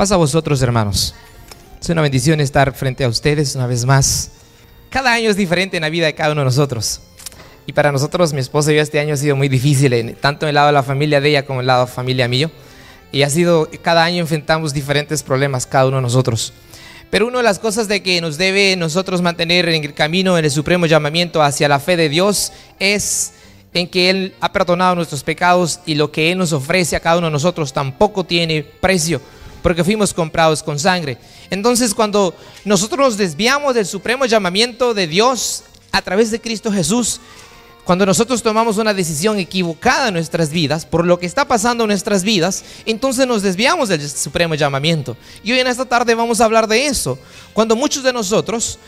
Paz a vosotros, hermanos. Es una bendición estar frente a ustedes una vez más. Cada año es diferente en la vida de cada uno de nosotros. Y para nosotros, mi esposa y yo, este año ha sido muy difícil, tanto en el lado de la familia de ella como en el lado de la familia mío. Y cada año enfrentamos diferentes problemas cada uno de nosotros. Pero una de las cosas de que nos debe nosotros mantener en el camino, en el supremo llamamiento hacia la fe de Dios, es en que Él ha perdonado nuestros pecados y lo que Él nos ofrece a cada uno de nosotros tampoco tiene precio, porque fuimos comprados con sangre. Entonces, cuando nosotros nos desviamos del supremo llamamiento de Dios a través de Cristo Jesús, cuando nosotros tomamos una decisión equivocada en nuestras vidas, por lo que está pasando en nuestras vidas, entonces nos desviamos del supremo llamamiento. Y hoy en esta tarde vamos a hablar de eso. Cuando muchos de nosotros,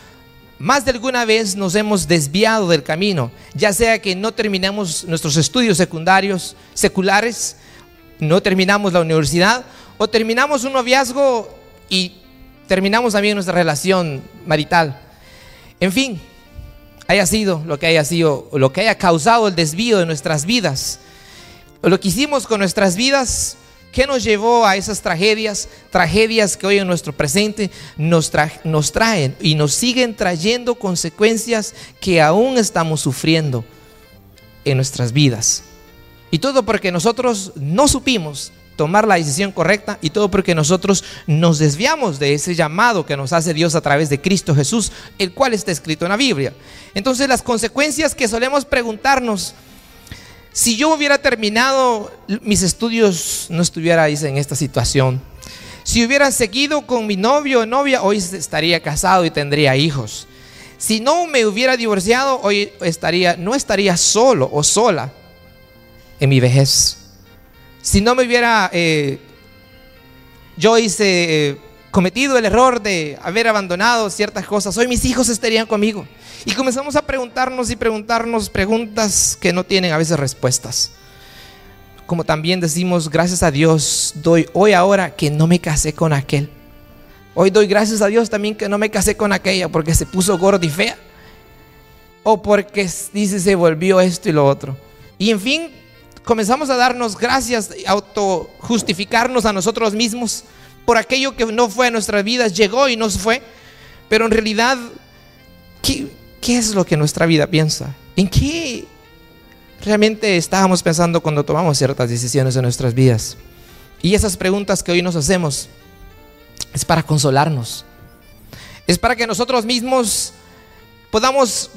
más de alguna vez, nos hemos desviado del camino, ya sea que no terminamos nuestros estudios seculares, no terminamos la universidad, o terminamos un noviazgo y terminamos también nuestra relación marital. En fin, haya sido, lo que haya causado el desvío de nuestras vidas, o lo que hicimos con nuestras vidas, ¿qué nos llevó a esas tragedias que hoy en nuestro presente nos traen y nos siguen trayendo consecuencias que aún estamos sufriendo en nuestras vidas? Y todo porque nosotros no supimos tomar la decisión correcta, y todo porque nosotros nos desviamos de ese llamado que nos hace Dios a través de Cristo Jesús, el cual está escrito en la Biblia. Entonces, las consecuencias que solemos preguntarnos: si yo hubiera terminado mis estudios, no estuviera en esta situación. Si hubiera seguido con mi novio o novia, hoy estaría casado y tendría hijos. Si no me hubiera divorciado, hoy no estaría solo o sola en mi vejez. Si no me hubiera cometido el error de haber abandonado ciertas cosas, hoy mis hijos estarían conmigo. Y comenzamos a preguntarnos preguntas que no tienen a veces respuestas. Como también decimos: gracias a Dios doy hoy ahora que no me casé con aquel. Hoy doy gracias a Dios también que no me casé con aquella porque se puso gorda y fea, o porque se volvió esto y lo otro. Y en fin, comenzamos a darnos gracias, autojustificarnos a nosotros mismos por aquello que no fue a nuestras vidas, llegó y no fue. Pero en realidad, ¿qué es lo que nuestra vida piensa? ¿En qué realmente estábamos pensando cuando tomamos ciertas decisiones en nuestras vidas? Y esas preguntas que hoy nos hacemos es para consolarnos, es para que nosotros mismos podamos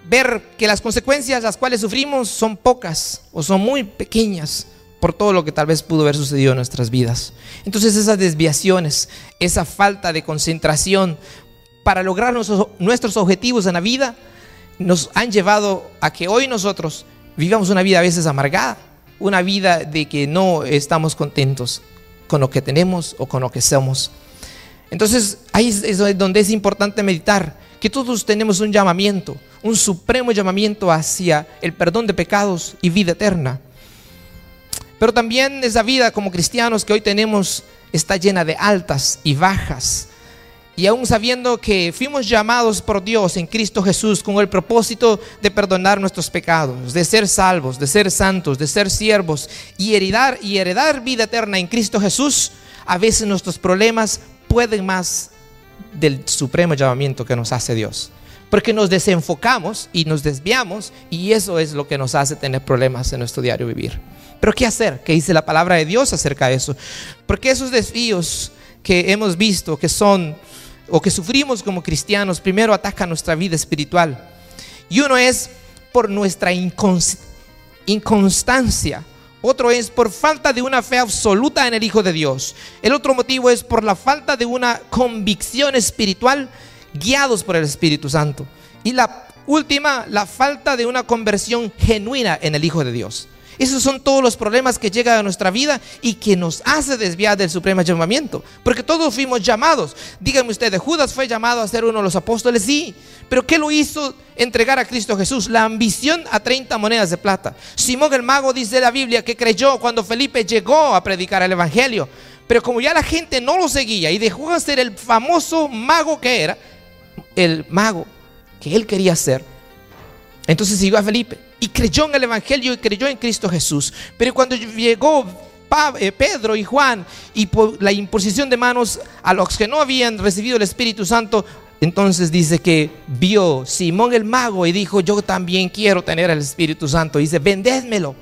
ver que las consecuencias las cuales sufrimos son pocas o son muy pequeñas por todo lo que tal vez pudo haber sucedido en nuestras vidas. Entonces, esas desviaciones, esa falta de concentración para lograr nuestros objetivos en la vida, nos han llevado a que hoy nosotros vivamos una vida a veces amargada, una vida de que no estamos contentos con lo que tenemos o con lo que somos. Entonces, ahí es donde es importante meditar que todos tenemos un llamamiento, un supremo llamamiento hacia el perdón de pecados y vida eterna. Pero también esa vida como cristianos que hoy tenemos está llena de altas y bajas. Y aún sabiendo que fuimos llamados por Dios en Cristo Jesús con el propósito de perdonar nuestros pecados, de ser salvos, de ser santos, de ser siervos y heredar vida eterna en Cristo Jesús, a veces nuestros problemas pueden más del supremo llamamiento que nos hace Dios, porque nos desenfocamos y nos desviamos, y eso es lo que nos hace tener problemas en nuestro diario vivir. Pero ¿qué hacer? ¿Qué dice la palabra de Dios acerca de eso? Porque esos desvíos que hemos visto que son o que sufrimos como cristianos, primero atacan nuestra vida espiritual, y uno es por nuestra inconstancia. Otro es por falta de una fe absoluta en el Hijo de Dios. El otro motivo es por la falta de una convicción espiritual guiados por el Espíritu Santo. Y la última, la falta de una conversión genuina en el Hijo de Dios. Esos son todos los problemas que llegan a nuestra vida y que nos hace desviar del supremo llamamiento. Porque todos fuimos llamados. Díganme ustedes, ¿Judas fue llamado a ser uno de los apóstoles? Sí. ¿Pero qué lo hizo entregar a Cristo Jesús? La ambición a 30 monedas de plata. Simón el mago, dice la Biblia, que creyó cuando Felipe llegó a predicar el evangelio. Pero como ya la gente no lo seguía y dejó de ser el famoso mago que era, el mago que él quería ser, entonces siguió a Felipe y creyó en el evangelio y creyó en Cristo Jesús. Pero cuando llegó Pedro y Juan, y por la imposición de manos a los que no habían recibido el Espíritu Santo, entonces dice que vio Simón el mago y dijo: yo también quiero tener el Espíritu Santo. Dice: vendédmelo.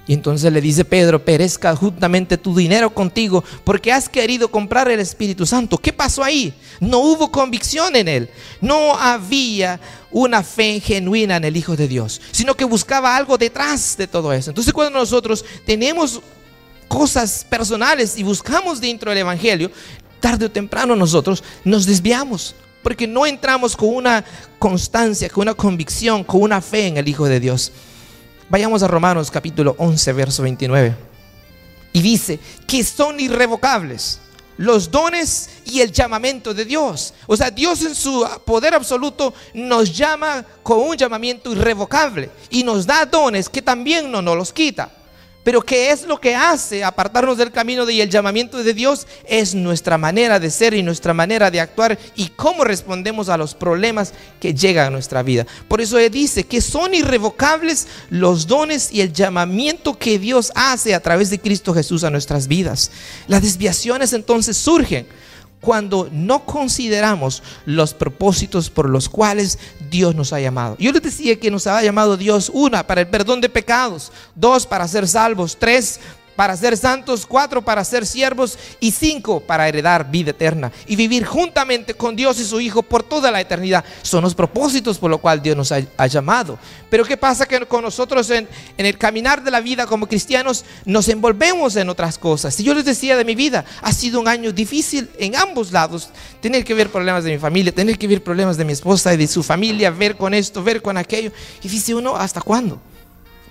Y entonces le dice Pedro: perezca juntamente tu dinero contigo, porque has querido comprar el Espíritu Santo. ¿Qué pasó ahí? No hubo convicción en él. No había una fe genuina en el Hijo de Dios, sino que buscaba algo detrás de todo eso. Entonces, cuando nosotros tenemos cosas personales y buscamos dentro del Evangelio, tarde o temprano nosotros nos desviamos, porque no entramos con una constancia, con una convicción, con una fe en el Hijo de Dios. Vayamos a Romanos capítulo 11, verso 29. Y dice que son irrevocables los dones y el llamamiento de Dios. O sea, Dios en su poder absoluto nos llama con un llamamiento irrevocable y nos da dones que también no nos los quita. Pero ¿qué es lo que hace apartarnos del camino del llamamiento de Dios? Es nuestra manera de ser y nuestra manera de actuar y cómo respondemos a los problemas que llegan a nuestra vida. Por eso Él dice que son irrevocables los dones y el llamamiento que Dios hace a través de Cristo Jesús a nuestras vidas. Las desviaciones entonces surgen cuando no consideramos los propósitos por los cuales Dios nos ha llamado. Yo les decía que nos ha llamado Dios: 1, para el perdón de pecados; 2, para ser salvos; 3, para ser santos; 4, para ser siervos; y 5, para heredar vida eterna y vivir juntamente con Dios y su Hijo por toda la eternidad. Son los propósitos por los cuales Dios nos ha llamado. Pero ¿qué pasa? Que con nosotros en el caminar de la vida como cristianos nos envolvemos en otras cosas. Si yo les decía de mi vida, ha sido un año difícil en ambos lados. Tener que ver problemas de mi familia, tener que ver problemas de mi esposa y de su familia, ver con esto, ver con aquello. Y dice uno: ¿hasta cuándo?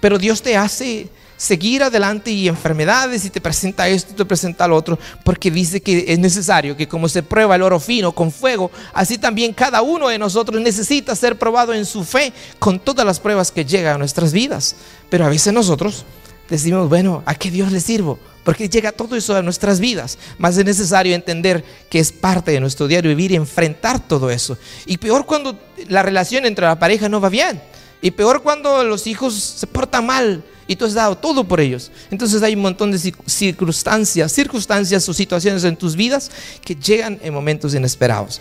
Pero Dios te hace seguir adelante, y enfermedades, y te presenta esto, te presenta lo otro, porque dice que es necesario que, como se prueba el oro fino con fuego, así también cada uno de nosotros necesita ser probado en su fe con todas las pruebas que llegan a nuestras vidas. Pero a veces nosotros decimos: bueno, ¿a qué Dios le sirvo? Porque llega todo eso a nuestras vidas. Más es necesario entender que es parte de nuestro diario vivir y enfrentar todo eso. Y peor cuando la relación entre la pareja no va bien, y peor cuando los hijos se portan mal y tú has dado todo por ellos. Entonces hay un montón de circunstancias o situaciones en tus vidas que llegan en momentos inesperados.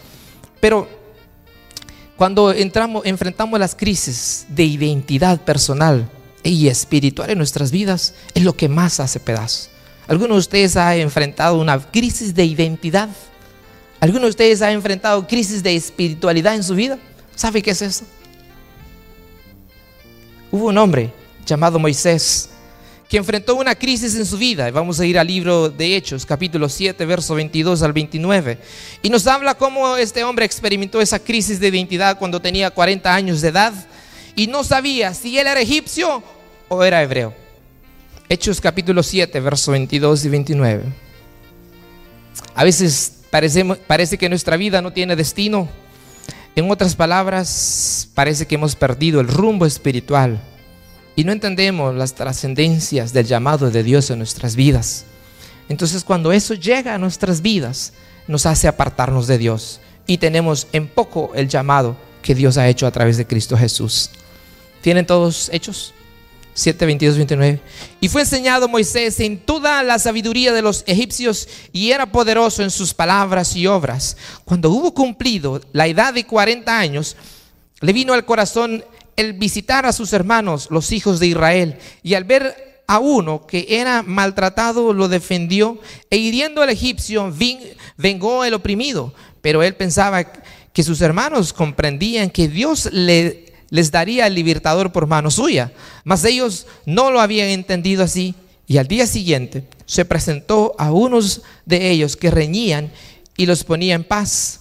Pero cuando enfrentamos las crisis de identidad personal y espiritual en nuestras vidas, es lo que más hace pedazos. ¿Alguno de ustedes ha enfrentado una crisis de identidad? ¿Alguno de ustedes ha enfrentado crisis de espiritualidad en su vida? ¿Sabe qué es eso? Hubo un hombre llamado Moisés que enfrentó una crisis en su vida. Vamos a ir al libro de Hechos, capítulo 7, verso 22 al 29. Y nos habla cómo este hombre experimentó esa crisis de identidad cuando tenía 40 años de edad y no sabía si él era egipcio o era hebreo. Hechos capítulo 7, verso 22 y 29. A veces parece que nuestra vida no tiene destino. En otras palabras, parece que hemos perdido el rumbo espiritual y no entendemos las trascendencias del llamado de Dios en nuestras vidas. Entonces, cuando eso llega a nuestras vidas, nos hace apartarnos de Dios y tenemos en poco el llamado que Dios ha hecho a través de Cristo Jesús. ¿Tienen todos Hechos? 7, 22, 29. Y fue enseñado Moisés en toda la sabiduría de los egipcios y era poderoso en sus palabras y obras. Cuando hubo cumplido la edad de 40 años, le vino al corazón el visitar a sus hermanos, los hijos de Israel, y al ver a uno que era maltratado, lo defendió, e hiriendo al egipcio, vengó el oprimido. Pero él pensaba que sus hermanos comprendían que Dios les daría el libertador por mano suya, mas ellos no lo habían entendido así. Y al día siguiente se presentó a unos de ellos que reñían y los ponía en paz,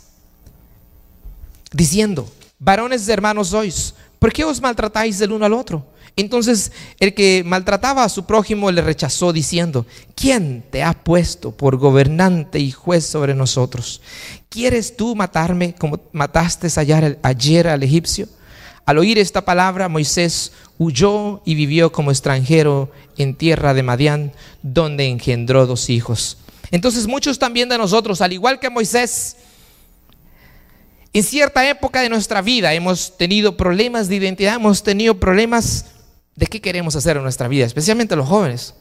diciendo: varones hermanos sois, ¿por qué os maltratáis el uno al otro? Entonces el que maltrataba a su prójimo le rechazó, diciendo: ¿quién te ha puesto por gobernante y juez sobre nosotros? ¿Quieres tú matarme como mataste ayer al egipcio? Al oír esta palabra, Moisés huyó y vivió como extranjero en tierra de Madián, donde engendró 2 hijos. Entonces muchos también de nosotros, al igual que Moisés, en cierta época de nuestra vida hemos tenido problemas de identidad, hemos tenido problemas de qué queremos hacer en nuestra vida, especialmente los jóvenes.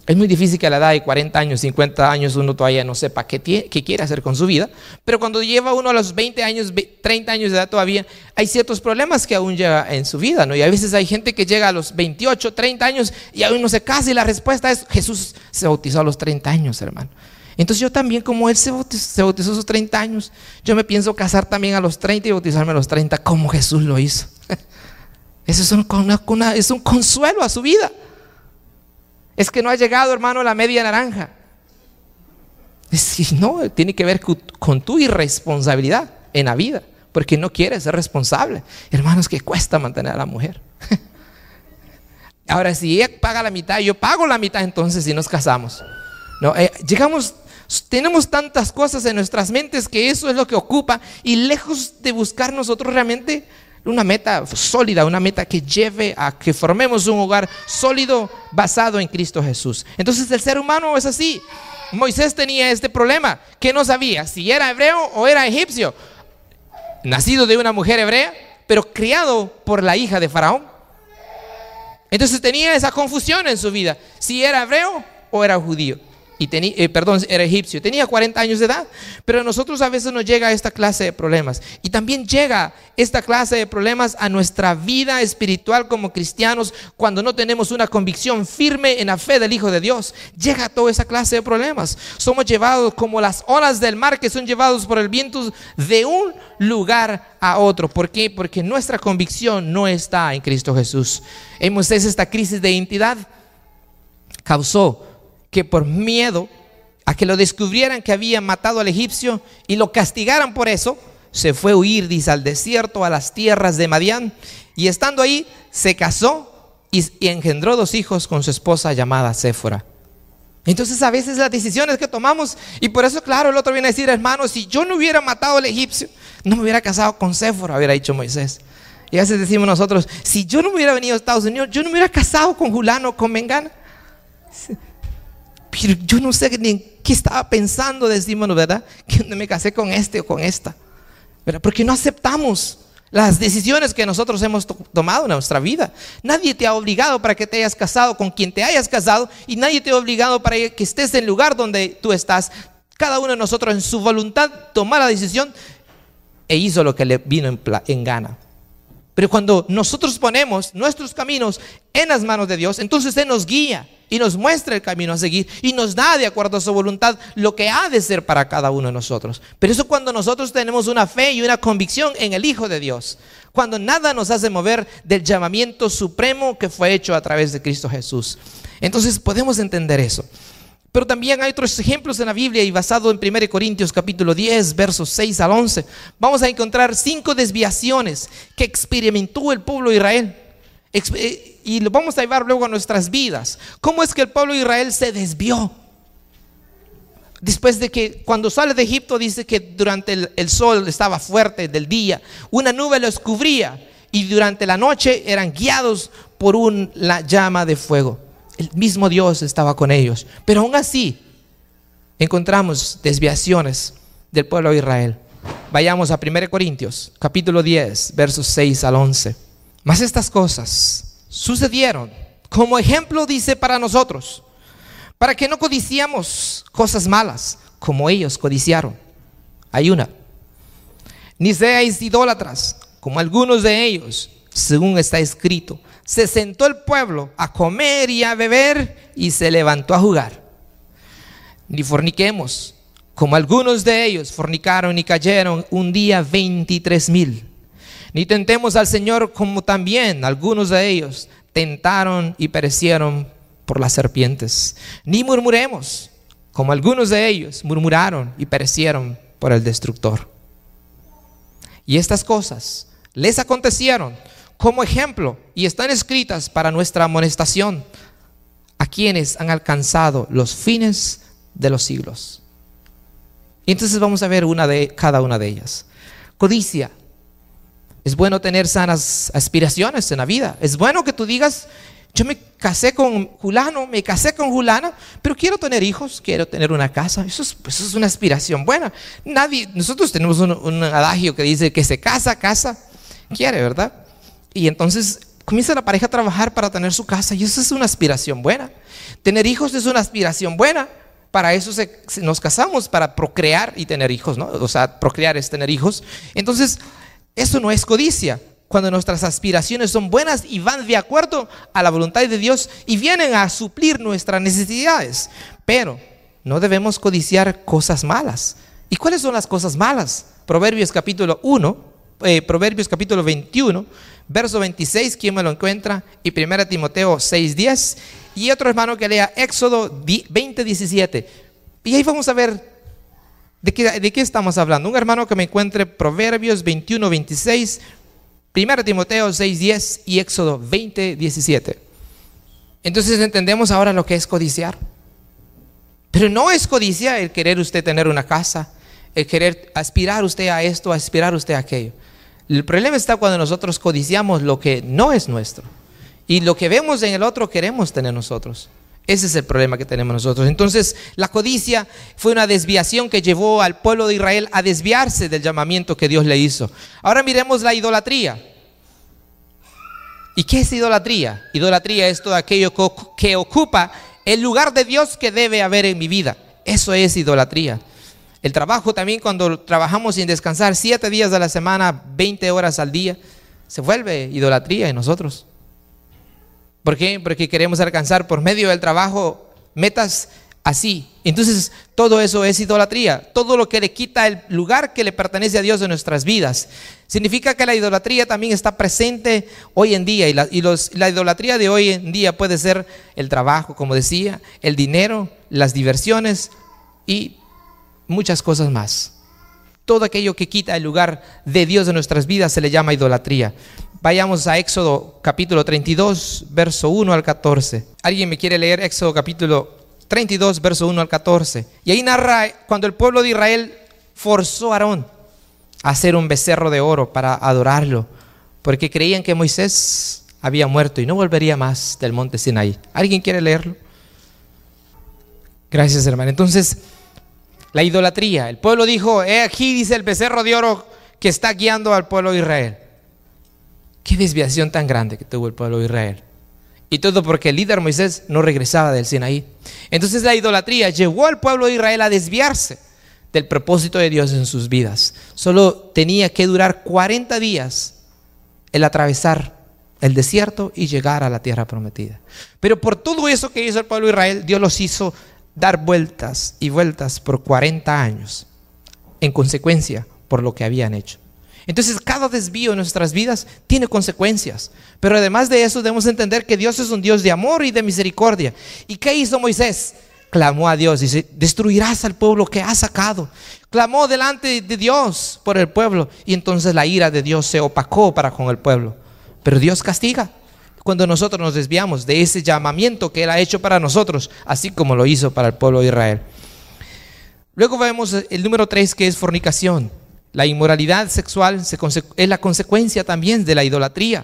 Es muy difícil que a la edad de 40 años, 50 años uno todavía no sepa qué quiere hacer con su vida. Pero cuando lleva uno a los 20 años, 30 años de edad todavía, hay ciertos problemas que aún llega en su vida, ¿no? Y a veces hay gente que llega a los 28, 30 años y aún no se casa y la respuesta es: Jesús se bautizó a los 30 años, hermano. Entonces yo también, como Él se bautizó a sus 30 años, yo me pienso casar también a los 30 y bautizarme a los 30 como Jesús lo hizo. Eso es un consuelo a su vida. Es que no ha llegado, hermano, la media naranja. No, tiene que ver con tu irresponsabilidad en la vida, porque no quieres ser responsable. Hermanos, que cuesta mantener a la mujer. Ahora, si ella paga la mitad y yo pago la mitad, entonces sí nos casamos. No, tenemos tantas cosas en nuestras mentes que eso es lo que ocupa, y lejos de buscar nosotros realmente una meta sólida, una meta que lleve a que formemos un hogar sólido basado en Cristo Jesús. Entonces el ser humano es así. Moisés tenía este problema, que no sabía si era hebreo o era egipcio, nacido de una mujer hebrea, pero criado por la hija de Faraón. Entonces tenía esa confusión en su vida, si era hebreo o era judío. Era egipcio. Tenía 40 años de edad. Pero a nosotros a veces nos llega esta clase de problemas. Y también llega esta clase de problemas a nuestra vida espiritual como cristianos, cuando no tenemos una convicción firme en la fe del Hijo de Dios. Llega toda esa clase de problemas. Somos llevados como las olas del mar, que son llevados por el viento de un lugar a otro. ¿Por qué? Porque nuestra convicción no está en Cristo Jesús. En Moisés, esta crisis de identidad causó que, por miedo a que lo descubrieran que había matado al egipcio y lo castigaran por eso, se fue a huir, dice, al desierto, a las tierras de Madián, y estando ahí se casó y engendró 2 hijos con su esposa llamada Séfora. Entonces a veces las decisiones que tomamos, y por eso, claro, el otro viene a decir: hermano, si yo no hubiera matado al egipcio, no me hubiera casado con Séfora, hubiera dicho Moisés. Y a veces decimos nosotros: si yo no hubiera venido a Estados Unidos, yo no me hubiera casado con Julano, con Mengana. Pero yo no sé ni en qué estaba pensando, decimos, ¿verdad? Que me casé con este o con esta, ¿verdad? Porque no aceptamos las decisiones que nosotros hemos tomado en nuestra vida. Nadie te ha obligado para que te hayas casado con quien te hayas casado, y nadie te ha obligado para que estés en el lugar donde tú estás. Cada uno de nosotros, en su voluntad, tomó la decisión e hizo lo que le vino en gana. Pero cuando nosotros ponemos nuestros caminos en las manos de Dios, entonces Él nos guía y nos muestra el camino a seguir, y nos da, de acuerdo a su voluntad, lo que ha de ser para cada uno de nosotros. Pero eso cuando nosotros tenemos una fe y una convicción en el Hijo de Dios, cuando nada nos hace mover del llamamiento supremo que fue hecho a través de Cristo Jesús. Entonces podemos entender eso. Pero también hay otros ejemplos en la Biblia, y basado en 1 Corintios capítulo 10, versos 6 al 11, vamos a encontrar 5 desviaciones que experimentó el pueblo de Israel. Y lo vamos a llevar luego a nuestras vidas. ¿Cómo es que el pueblo de Israel se desvió? Después de que, cuando sale de Egipto, dice que durante el sol estaba fuerte del día, una nube los cubría, y durante la noche eran guiados por la llama de fuego. El mismo Dios estaba con ellos. Pero aún así encontramos desviaciones del pueblo de Israel. Vayamos a 1 Corintios capítulo 10, versos 6 al 11. Mas estas cosas sucedieron como ejemplo, dice, para nosotros, para que no codiciamos cosas malas como ellos codiciaron. Hay una: ni seáis idólatras como algunos de ellos, según está escrito: se sentó el pueblo a comer y a beber, y se levantó a jugar. Ni forniquemos como algunos de ellos fornicaron y cayeron un día 23,000. Ni tentemos al Señor, como también algunos de ellos tentaron y perecieron por las serpientes. Ni murmuremos como algunos de ellos murmuraron y perecieron por el destructor. Y estas cosas les acontecieron como ejemplo, y están escritas para nuestra amonestación, a quienes han alcanzado los fines de los siglos. Y entonces vamos a ver cada una de ellas. Codicia. Es bueno tener sanas aspiraciones en la vida. Es bueno que tú digas: yo me casé con fulano, me casé con fulana, pero quiero tener hijos, quiero tener una casa. Eso es una aspiración buena. Nosotros tenemos un adagio que dice: que se casa, quiere, ¿verdad? Y entonces, comienza la pareja a trabajar para tener su casa, y eso es una aspiración buena. Tener hijos es una aspiración buena. Para eso nos casamos, para procrear y tener hijos, ¿no? O sea, procrear es tener hijos. Entonces, eso no es codicia. Cuando nuestras aspiraciones son buenas y van de acuerdo a la voluntad de Dios y vienen a suplir nuestras necesidades. Pero no debemos codiciar cosas malas. ¿Y cuáles son las cosas malas? Proverbios capítulo 21, verso 26, ¿quién me lo encuentra? Y 1 Timoteo 6:10. Y otro hermano que lea Éxodo 20:17. Y ahí vamos a ver de qué estamos hablando. Un hermano que me encuentre Proverbios 21:26, 1 Timoteo 6:10 y Éxodo 20:17. Entonces entendemos ahora lo que es codiciar. Pero no es codicia el querer usted tener una casa, el querer aspirar usted a esto, aspirar usted a aquello. El problema está cuando nosotros codiciamos lo que no es nuestro. Y lo que vemos en el otro queremos tener nosotros. Ese es el problema que tenemos nosotros. Entonces, la codicia fue una desviación que llevó al pueblo de Israel a desviarse del llamamiento que Dios le hizo. Ahora miremos la idolatría. ¿Y qué es idolatría? Idolatría es todo aquello que ocupa el lugar de Dios que debe haber en mi vida. Eso es idolatría. El trabajo también, cuando trabajamos sin descansar 7 días de la semana, 20 horas al día, se vuelve idolatría en nosotros. ¿Por qué? Porque queremos alcanzar por medio del trabajo metas así. Entonces todo eso es idolatría. Todo lo que le quita el lugar que le pertenece a Dios en nuestras vidas. Significa que la idolatría también está presente hoy en día. Y la idolatría de hoy en día puede ser el trabajo, como decía, el dinero, las diversiones y muchas cosas más. Todo aquello que quita el lugar de Dios en nuestras vidas se le llama idolatría. Vayamos a Éxodo capítulo 32, verso 1 al 14. ¿Alguien me quiere leer Éxodo capítulo 32, verso 1 al 14? Y ahí narra cuando el pueblo de Israel forzó a Aarón a hacer un becerro de oro para adorarlo, porque creían que Moisés había muerto y no volvería más del monte Sinaí. ¿Alguien quiere leerlo? Gracias, hermano. Entonces, la idolatría. El pueblo dijo: aquí dice el becerro de oro que está guiando al pueblo de Israel. Qué desviación tan grande que tuvo el pueblo de Israel. Y todo porque el líder Moisés no regresaba del Sinaí. Entonces la idolatría llevó al pueblo de Israel a desviarse del propósito de Dios en sus vidas. Solo tenía que durar 40 días el atravesar el desierto y llegar a la tierra prometida. Pero por todo eso que hizo el pueblo de Israel, Dios los hizo dar vueltas y vueltas por 40 años, en consecuencia por lo que habían hecho. Entonces cada desvío en nuestras vidas tiene consecuencias. Pero además de eso debemos entender que Dios es un Dios de amor y de misericordia. ¿Y qué hizo Moisés? Clamó a Dios, dice: destruirás al pueblo que has sacado. Clamó delante de Dios por el pueblo, y entonces la ira de Dios se opacó para con el pueblo. Pero Dios castiga cuando nosotros nos desviamos de ese llamamiento que Él ha hecho para nosotros, así como lo hizo para el pueblo de Israel. Luego vemos el número 3, que es fornicación. La inmoralidad sexual es la consecuencia también de la idolatría.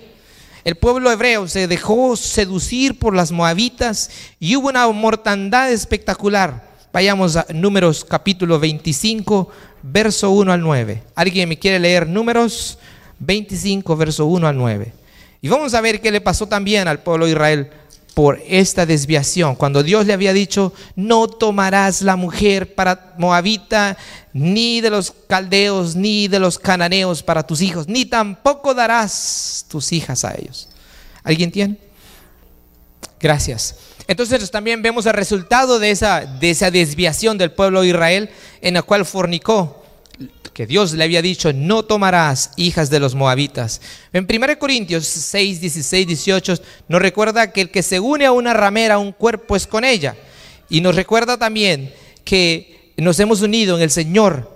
El pueblo hebreo se dejó seducir por las moabitas y hubo una mortandad espectacular. Vayamos a Números capítulo 25, verso 1 al 9. ¿Alguien me quiere leer Números 25, verso 1 al 9? Y vamos a ver qué le pasó también al pueblo de Israel por esta desviación. Cuando Dios le había dicho: no tomarás la mujer para moabita, ni de los caldeos, ni de los cananeos para tus hijos, ni tampoco darás tus hijas a ellos. ¿Alguien tiene? Gracias. Entonces también vemos el resultado de esa desviación del pueblo de Israel, en la cual fornicó, que Dios le había dicho: no tomarás hijas de los moabitas. En 1 Corintios 6, 16, 18 nos recuerda que el que se une a una ramera, un cuerpo es con ella. Y nos recuerda también que nos hemos unido en el Señor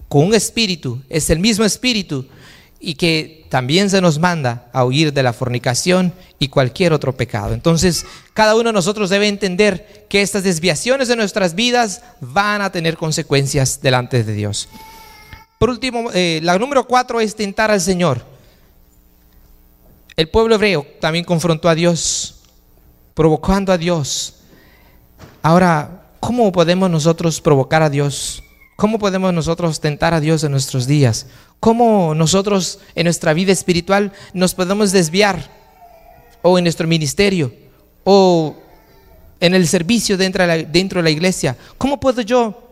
con un espíritu, es el mismo espíritu, y que también se nos manda a huir de la fornicación y cualquier otro pecado. Entonces cada uno de nosotros debe entender que estas desviaciones de nuestras vidas van a tener consecuencias delante de Dios. Por último, la número 4 es tentar al Señor. El pueblo hebreo también confrontó a Dios, provocando a Dios. Ahora, ¿cómo podemos nosotros provocar a Dios? ¿Cómo podemos nosotros tentar a Dios en nuestros días? ¿Cómo nosotros en nuestra vida espiritual nos podemos desviar o en nuestro ministerio, o en el servicio dentro de la iglesia. ¿Cómo puedo yo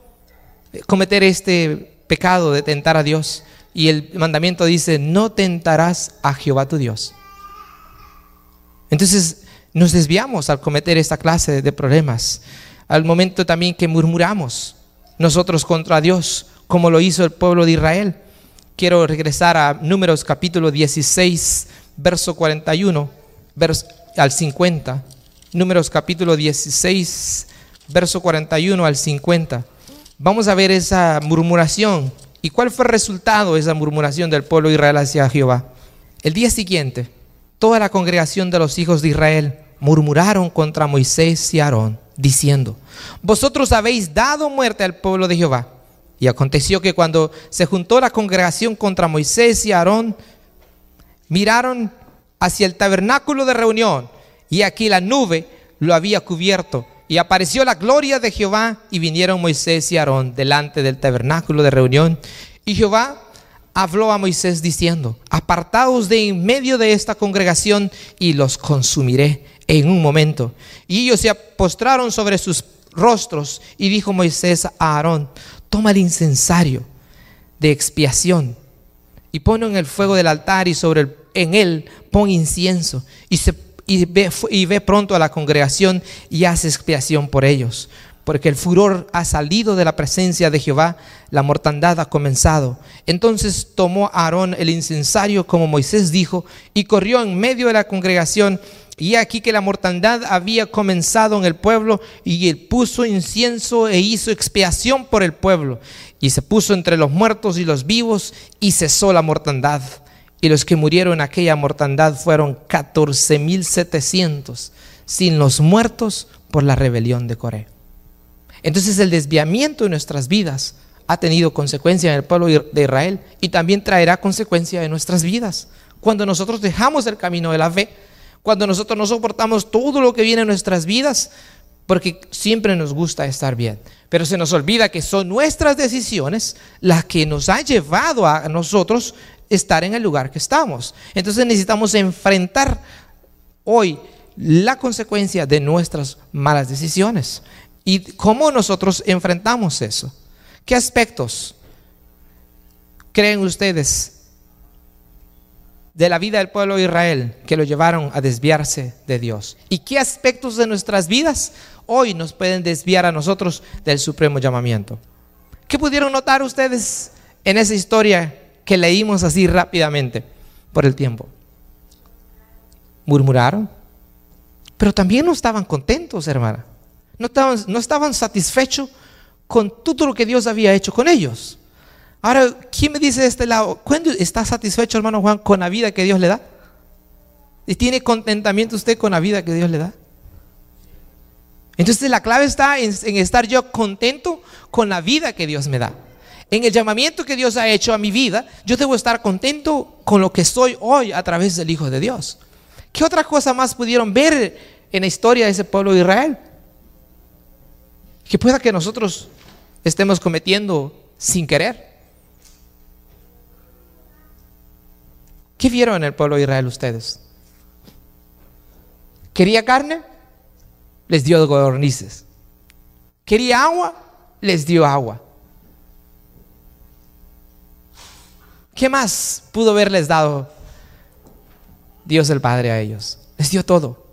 cometer este pecado de tentar a Dios? Y el mandamiento dice: no tentarás a Jehová tu Dios. Entonces nos desviamos al cometer esta clase de problemas. Al momento también que murmuramos nosotros contra Dios, como lo hizo el pueblo de Israel. Quiero regresar a Números capítulo 16, verso 41 al 50. Números capítulo 16, verso 41 al 50. Vamos a ver esa murmuración. ¿Y cuál fue el resultado de esa murmuración del pueblo de Israel hacia Jehová? El día siguiente, toda la congregación de los hijos de Israel murmuraron contra Moisés y Aarón, diciendo: vosotros habéis dado muerte al pueblo de Jehová. Y aconteció que cuando se juntó la congregación contra Moisés y Aarón, miraron hacia el tabernáculo de reunión, y aquí la nube lo había cubierto, y apareció la gloria de Jehová, y vinieron Moisés y Aarón delante del tabernáculo de reunión. Y Jehová habló a Moisés diciendo: apartaos de en medio de esta congregación, y los consumiré en un momento. Y ellos se postraron sobre sus rostros, y dijo Moisés a Aarón: toma el incensario de expiación y ponlo en el fuego del altar, y en él pon incienso, y ve pronto a la congregación y haz expiación por ellos, porque el furor ha salido de la presencia de Jehová, la mortandad ha comenzado. Entonces tomó Aarón el incensario como Moisés dijo, y corrió en medio de la congregación, y aquí que la mortandad había comenzado en el pueblo, y él puso incienso e hizo expiación por el pueblo, y se puso entre los muertos y los vivos, y cesó la mortandad. Y los que murieron en aquella mortandad fueron 14,700, sin los muertos por la rebelión de Coré. Entonces el desviamiento de nuestras vidas ha tenido consecuencia en el pueblo de Israel, y también traerá consecuencia en nuestras vidas cuando nosotros dejamos el camino de la fe, cuando nosotros no soportamos todo lo que viene en nuestras vidas, porque siempre nos gusta estar bien, pero se nos olvida que son nuestras decisiones las que nos han llevado a nosotros estar en el lugar que estamos. Entonces necesitamos enfrentar hoy la consecuencia de nuestras malas decisiones. ¿Y cómo nosotros enfrentamos eso? ¿Qué aspectos creen ustedes de la vida del pueblo de Israel que lo llevaron a desviarse de Dios? ¿Y qué aspectos de nuestras vidas hoy nos pueden desviar a nosotros del supremo llamamiento? ¿Qué pudieron notar ustedes en esa historia que leímos así rápidamente por el tiempo? Murmuraron, pero también no estaban contentos, hermana. No estaban satisfechos con todo lo que Dios había hecho con ellos. Ahora, ¿quién me dice de este lado? ¿Cuándo está satisfecho, hermano Juan, con la vida que Dios le da? ¿Y tiene contentamiento usted con la vida que Dios le da? Entonces la clave está en estar yo contento con la vida que Dios me da. En el llamamiento que Dios ha hecho a mi vida, yo debo estar contento con lo que soy hoy a través del Hijo de Dios. ¿Qué otra cosa más pudieron ver en la historia de ese pueblo de Israel que pueda que nosotros estemos cometiendo sin querer? ¿Qué vieron en el pueblo de Israel ustedes? ¿Quería carne? Les dio codornices. ¿Quería agua? Les dio agua. ¿Qué más pudo haberles dado Dios el Padre a ellos? Les dio todo.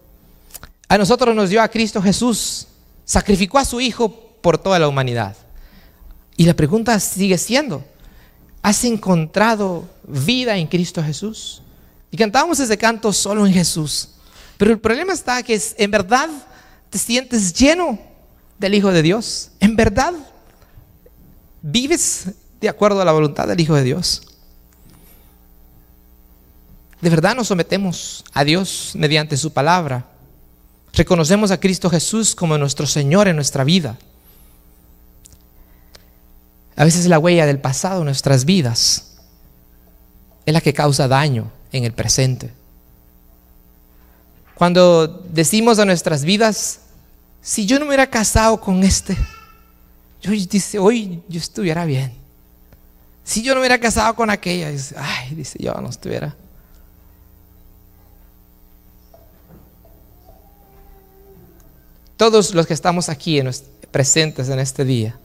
A nosotros nos dio a Cristo Jesús. Sacrificó a su Hijo por toda la humanidad. Y la pregunta sigue siendo: ¿has encontrado vida en Cristo Jesús? Y cantamos ese canto solo en Jesús. Pero el problema está que en verdad te sientes lleno del Hijo de Dios. En verdad vives de acuerdo a la voluntad del Hijo de Dios. De verdad nos sometemos a Dios mediante su palabra. Reconocemos a Cristo Jesús como nuestro Señor en nuestra vida. A veces la huella del pasado en nuestras vidas es la que causa daño en el presente. Cuando decimos a nuestras vidas: si yo no me hubiera casado con hoy yo estuviera bien. Si yo no me hubiera casado con aquella, yo no estuviera. todos los que estamos aquí presentes en este día,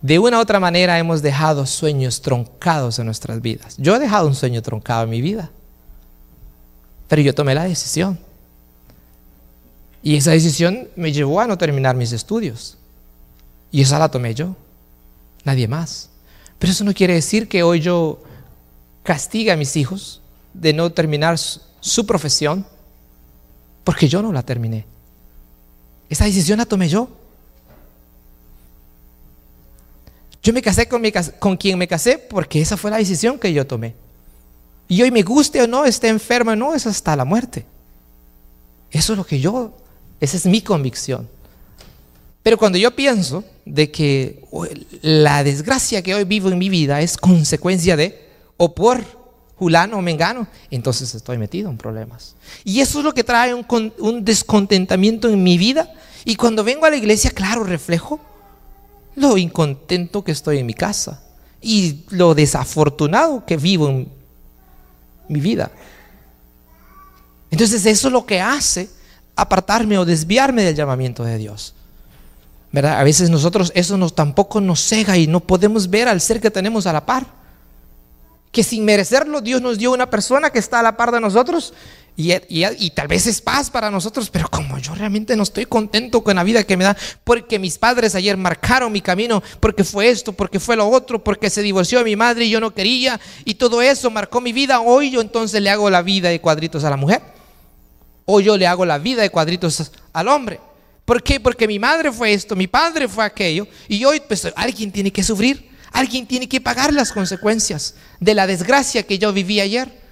de una u otra manera hemos dejado sueños truncados en nuestras vidas. Yo he dejado un sueño truncado en mi vida, pero yo tomé la decisión. Y esa decisión me llevó a no terminar mis estudios. Y esa la tomé yo, nadie más. Pero eso no quiere decir que hoy yo castigue a mis hijos de no terminar su profesión, porque yo no la terminé. Esa decisión la tomé yo. Yo me casé con quien me casé porque esa fue la decisión que yo tomé. Y hoy me guste o no, esté enfermo o no, es hasta la muerte. Eso es lo que esa es mi convicción. Pero cuando yo pienso de que la desgracia que hoy vivo en mi vida es consecuencia de o por fulano o mengano, entonces estoy metido en problemas. Y eso es lo que trae un descontentamiento en mi vida. Y cuando vengo a la iglesia, claro, reflejo lo incontento que estoy en mi casa y lo desafortunado que vivo en mi vida. Entonces eso es lo que hace apartarme o desviarme del llamamiento de Dios, ¿verdad? A veces nosotros eso tampoco nos cega y no podemos ver al ser que tenemos a la par, que sin merecerlo Dios nos dio una persona que está a la par de nosotros y tal vez es paz para nosotros, pero como yo realmente no estoy contento con la vida que me da, porque mis padres ayer marcaron mi camino, porque fue esto, porque fue lo otro, porque se divorció mi madre y yo no quería, y todo eso marcó mi vida, hoy yo entonces le hago la vida de cuadritos a la mujer, o yo le hago la vida de cuadritos al hombre. ¿Por qué? Porque mi madre fue esto, mi padre fue aquello, y hoy pues alguien tiene que sufrir, alguien tiene que pagar las consecuencias de la desgracia que yo viví ayer.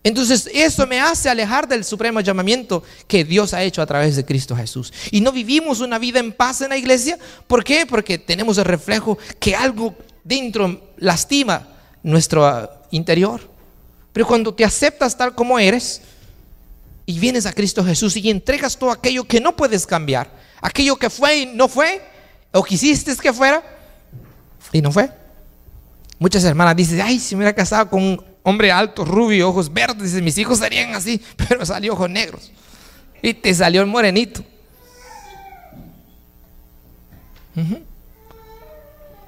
Entonces eso me hace alejar del supremo llamamiento que Dios ha hecho a través de Cristo Jesús. Y no vivimos una vida en paz en la iglesia. ¿Por qué? Porque tenemos el reflejo que algo dentro lastima nuestro interior. Pero cuando te aceptas tal como eres y vienes a Cristo Jesús y entregas todo aquello que no puedes cambiar, aquello que fue y no fue, o quisiste que fuera y no fue. Muchas hermanas dicen, ay, si me hubiera casado con un hombre alto, rubio, ojos verdes, mis hijos serían así, pero salió ojos negros y te salió el morenito.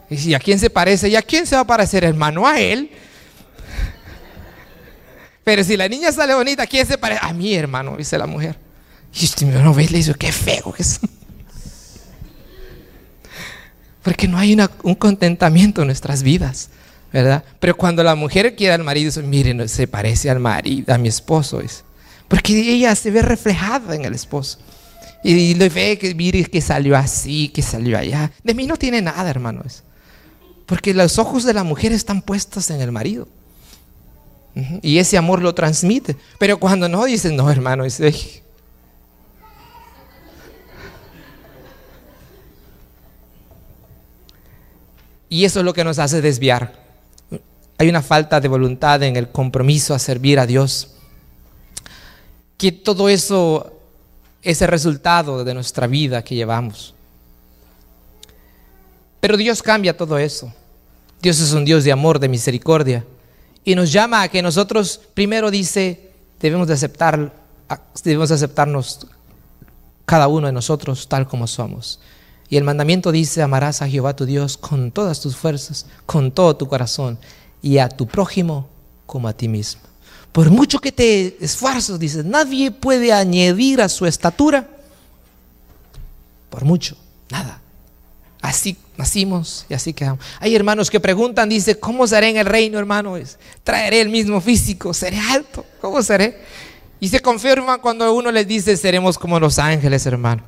¿Y a quién se parece? ¿Y a quién se va a parecer, hermano? A él. Pero si la niña sale bonita, ¿a quién se parece? A mí, hermano, dice la mujer. Y usted no ve, le dice, qué feo que es. Porque no hay un contentamiento en nuestras vidas, ¿verdad? Pero cuando la mujer quiere al marido, dice, miren, se parece al marido, a mi esposo, es. Porque ella se ve reflejada en el esposo. Y le ve que, mire, que salió así, que salió allá. De mí no tiene nada, hermanos. Porque los ojos de la mujer están puestos en el marido. Y ese amor lo transmite. Pero cuando no, dicen, no, hermano, dice, y eso es lo que nos hace desviar. Hay una falta de voluntad en el compromiso a servir a Dios. Que todo eso es el resultado de nuestra vida que llevamos. Pero Dios cambia todo eso. Dios es un Dios de amor, de misericordia. Y nos llama a que nosotros, primero dice, debemos aceptarnos cada uno de nosotros tal como somos. Y el mandamiento dice, amarás a Jehová tu Dios con todas tus fuerzas, con todo tu corazón, y a tu prójimo como a ti mismo. Por mucho que te esfuerces, dice, nadie puede añadir a su estatura, por mucho, nada. Así nacimos y así quedamos. Hay hermanos que preguntan, dice, ¿cómo seré en el reino, hermano? ¿Traeré el mismo físico? ¿Seré alto? ¿Cómo seré? Y se confirman cuando uno les dice, seremos como los ángeles, hermano.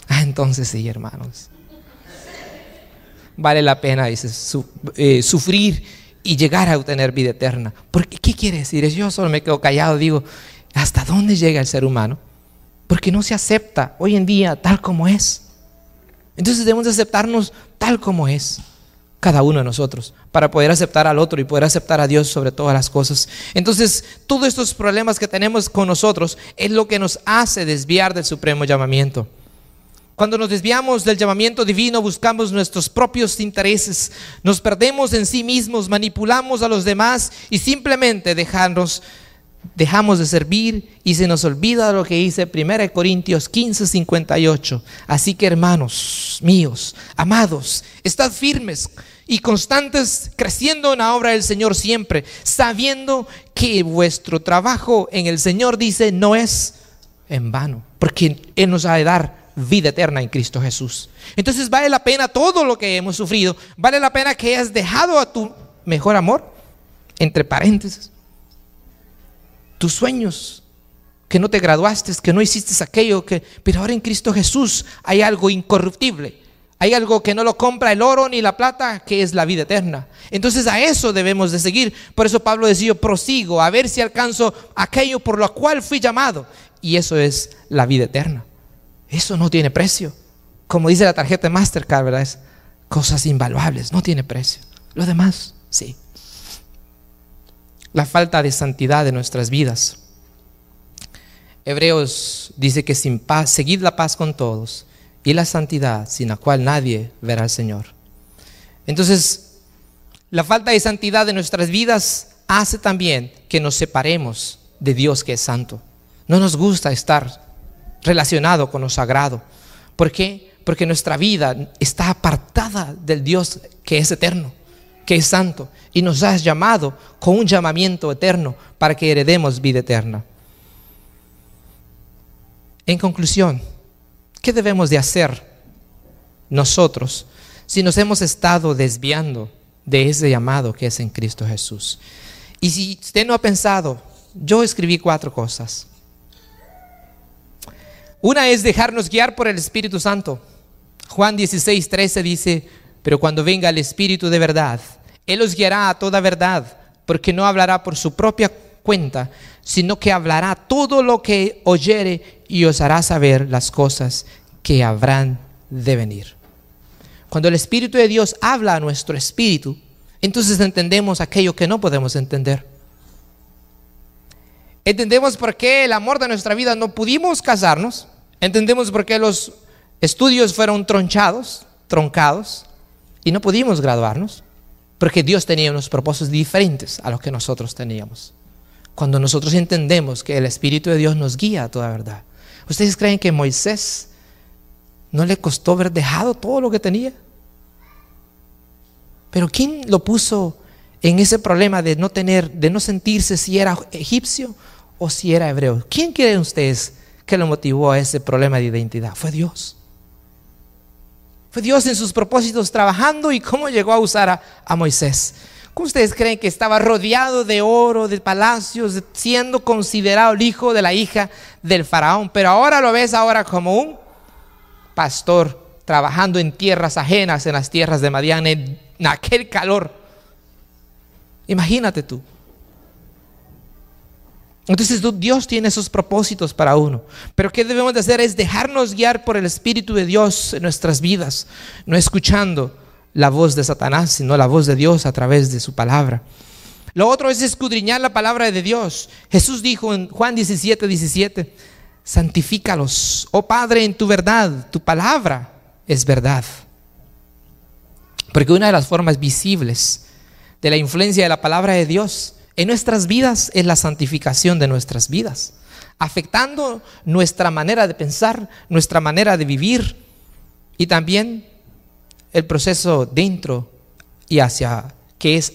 Entonces sí, hermanos, vale la pena, dice, sufrir y llegar a obtener vida eterna. Porque, ¿qué quiere decir? Yo solo me quedo callado, digo, ¿hasta dónde llega el ser humano? Porque no se acepta hoy en día tal como es. Entonces debemos aceptarnos tal como es cada uno de nosotros, para poder aceptar al otro y poder aceptar a Dios sobre todas las cosas. Entonces, todos estos problemas que tenemos con nosotros es lo que nos hace desviar del supremo llamamiento. Cuando nos desviamos del llamamiento divino, buscamos nuestros propios intereses, nos perdemos en sí mismos, manipulamos a los demás y simplemente dejamos dejamos de servir y se nos olvida lo que dice 1 Corintios 15:58. Así que, hermanos míos, amados, estad firmes y constantes, creciendo en la obra del Señor siempre, sabiendo que vuestro trabajo en el Señor, dice, no es en vano, porque Él nos ha de dar vida eterna en Cristo Jesús. Entonces vale la pena todo lo que hemos sufrido, vale la pena que hayas dejado a tu mejor amor, entre paréntesis, tus sueños, que no te graduaste, que no hiciste aquello, pero ahora en Cristo Jesús hay algo incorruptible, hay algo que no lo compra el oro ni la plata, que es la vida eterna. Entonces a eso debemos de seguir. Por eso Pablo decía, yo prosigo a ver si alcanzo aquello por lo cual fui llamado, y eso es la vida eterna. Eso no tiene precio. Como dice la tarjeta de Mastercard, ¿verdad? Es cosas invaluables, no tiene precio. Lo demás, sí. La falta de santidad de nuestras vidas. Hebreos dice que sin paz, seguid la paz con todos, y la santidad, sin la cual nadie verá al Señor. Entonces, la falta de santidad de nuestras vidas hace también que nos separemos de Dios, que es santo. No nos gusta estar relacionado con lo sagrado. ¿Por qué? Porque nuestra vida está apartada del Dios que es eterno, que es santo, y nos has llamado con un llamamiento eterno para que heredemos vida eterna. En conclusión, ¿qué debemos de hacer nosotros si nos hemos estado desviando de ese llamado que es en Cristo Jesús? Y si usted no ha pensado, yo escribí 4 cosas. Una es dejarnos guiar por el Espíritu Santo. Juan 16:13 dice, pero cuando venga el Espíritu de verdad, Él os guiará a toda verdad, porque no hablará por su propia cuenta, sino que hablará todo lo que oyere y os hará saber las cosas que habrán de venir. Cuando el Espíritu de Dios habla a nuestro espíritu, entonces entendemos aquello que no podemos entender. Entendemos por qué el amor de nuestra vida no pudimos casarnos. Entendemos por qué los estudios fueron truncados y no pudimos graduarnos. Porque Dios tenía unos propósitos diferentes a los que nosotros teníamos. Cuando nosotros entendemos que el Espíritu de Dios nos guía a toda verdad. ¿Ustedes creen que Moisés no le costó haber dejado todo lo que tenía? Pero ¿quién lo puso en ese problema de no sentirse si era egipcio o si era hebreo? ¿Quién creen ustedes que lo motivó a ese problema de identidad? Fue Dios. Fue Dios en sus propósitos trabajando. ¿Y cómo llegó a usar a Moisés? ¿Cómo ustedes creen que estaba rodeado de oro, de palacios, siendo considerado el hijo de la hija del faraón? Pero ahora lo ves como un pastor trabajando en tierras ajenas, en las tierras de Madián, en aquel calor. Imagínate tú. Entonces Dios tiene esos propósitos para uno. Pero ¿qué debemos de hacer? Es dejarnos guiar por el Espíritu de Dios en nuestras vidas, no escuchando la voz de Satanás, sino la voz de Dios a través de su palabra. Lo otro es escudriñar la palabra de Dios. Jesús dijo en Juan 17:17, santifícalos, oh Padre, en tu verdad, tu palabra es verdad. Porque una de las formas visibles de la influencia de la palabra de Dios en nuestras vidas es la santificación de nuestras vidas, afectando nuestra manera de pensar, nuestra manera de vivir, y también el proceso dentro y hacia, que es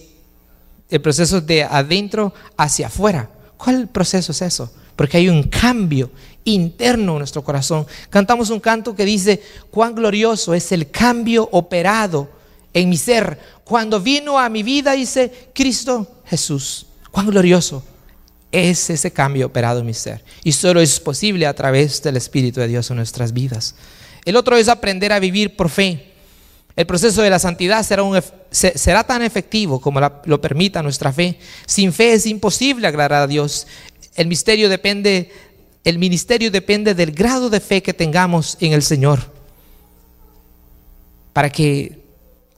el proceso de adentro hacia afuera. ¿Cuál proceso es eso? Porque hay un cambio interno en nuestro corazón. Cantamos un canto que dice, cuán glorioso es el cambio operado en mi ser cuando vino a mi vida, dice Cristo Jesús. Cuán glorioso es ese cambio operado en mi ser, y solo es posible a través del Espíritu de Dios en nuestras vidas. El otro es aprender a vivir por fe. El proceso de la santidad será tan efectivo como lo permita nuestra fe. Sin fe es imposible agradar a Dios. El ministerio depende del grado de fe que tengamos en el Señor. Para que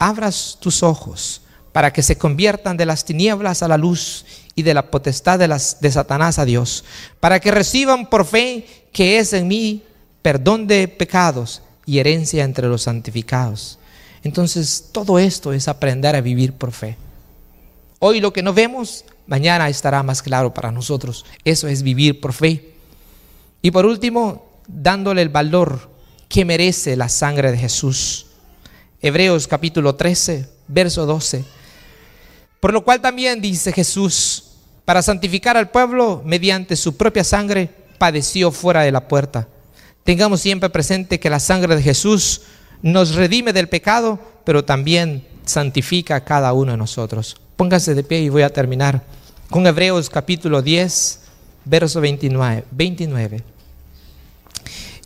abras tus ojos, para que se conviertan de las tinieblas a la luz y de la potestad de Satanás a Dios, para que reciban por fe que es en mí perdón de pecados y herencia entre los santificados. Entonces todo esto es aprender a vivir por fe. Hoy lo que no vemos mañana estará más claro para nosotros. Eso es vivir por fe. Y por último, dándole el valor que merece la sangre de Jesús. Hebreos capítulo 13, verso 12. Por lo cual también dice Jesús, para santificar al pueblo mediante su propia sangre, padeció fuera de la puerta. Tengamos siempre presente que la sangre de Jesús nos redime del pecado, pero también santifica a cada uno de nosotros. Póngase de pie y voy a terminar con Hebreos capítulo 10, verso 29.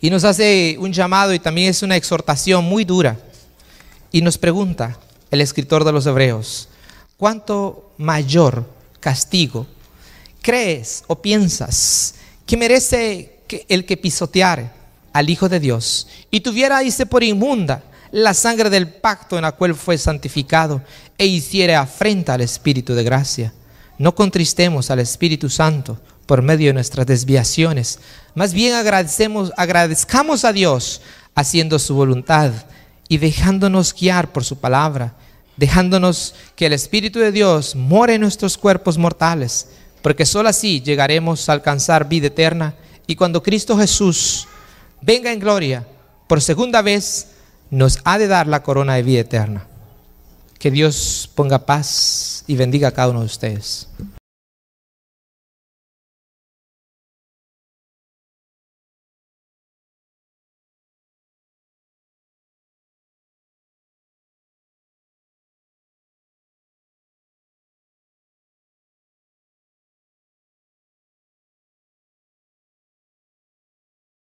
Y nos hace un llamado y también es una exhortación muy dura. Y nos pregunta el escritor de los Hebreos, ¿cuánto mayor castigo crees o piensas que merece el que pisoteare al Hijo de Dios y tuviera, dice, por inmunda la sangre del pacto en la cual fue santificado e hiciera afrenta al Espíritu de gracia? No contristemos al Espíritu Santo por medio de nuestras desviaciones, más bien agradezcamos a Dios haciendo su voluntad y dejándonos guiar por su palabra, dejándonos que el Espíritu de Dios more en nuestros cuerpos mortales, porque sólo así llegaremos a alcanzar vida eterna, y cuando Cristo Jesús venga en gloria por segunda vez, nos ha de dar la corona de vida eterna. Que Dios ponga paz y bendiga a cada uno de ustedes.